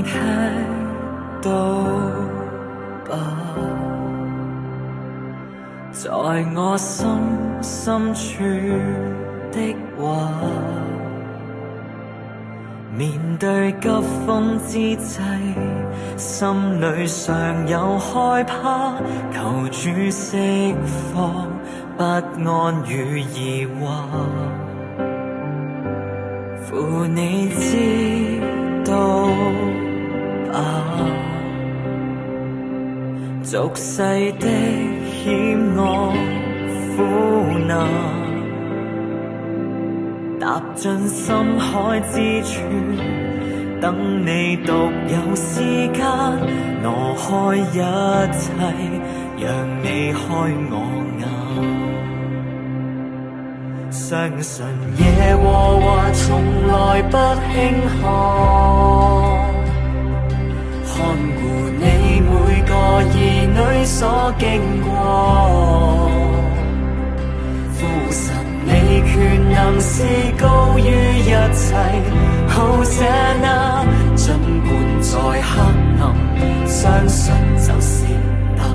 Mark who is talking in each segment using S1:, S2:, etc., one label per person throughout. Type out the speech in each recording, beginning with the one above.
S1: 你聽到吧，在我心深處的話，面對急風之際，心裏常有害怕，求主釋放不安與疑惑。父你知道吧，俗世的險惡苦難，踏進深海之處，等你獨有時間挪開一切，讓你開我眼。相信耶和華從來不輕看，看顧你每個兒女所經過。父神你權能是高於一切，好這那儘管在黑暗，相信就是答案。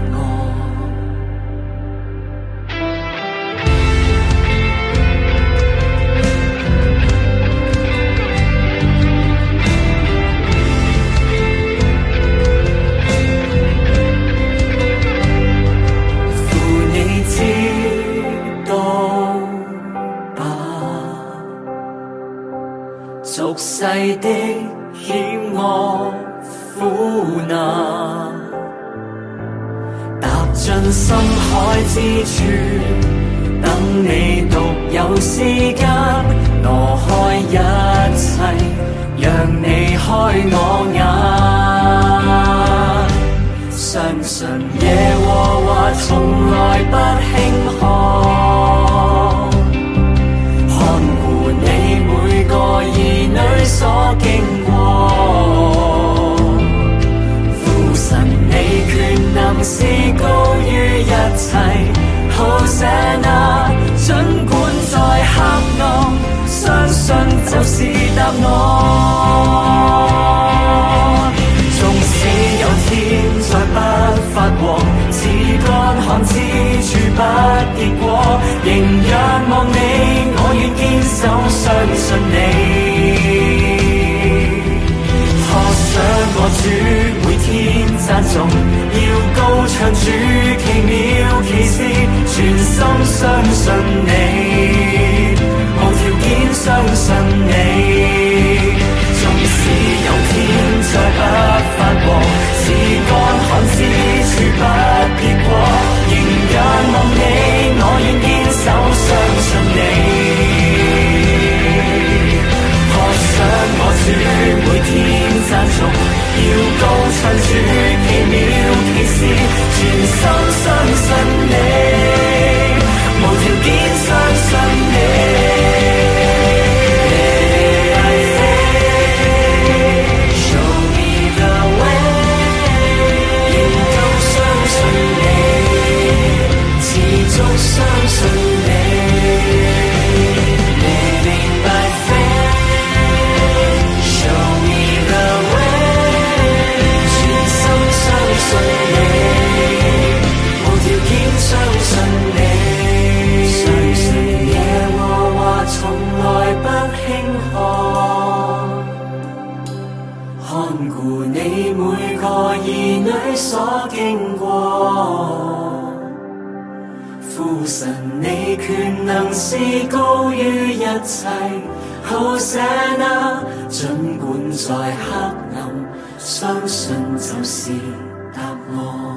S1: 俗世的險惡苦難，踏進深海之處，等你獨有時間挪開一切，讓你開我眼。相信耶和華從來不輕看，看顧你每個兒女所經過。父神你權能是高於一切，好這那儘管在黑暗，相信就是答案。縱使有天再不發黃，似乾旱之處不結果，仍仰望你，我願堅守相信你。可想我主每天讚頌，要高唱主奇妙奇事，全心相信你，無條件相信你。縱使有天再不發黃，似乾旱之處不結果，仍仰望你，我願堅守相信你。可想我主每天讚頌，要高唱主奇妙奇事，全心相信你，無條件相信你。都相信你 Living by faith Show me the way 全心相信你，無條件相信你。相信耶和華從來不輕看，看顧你每個兒女所經過。父神你權能是高於一切，好這那儘管在黑暗，相信就是答案。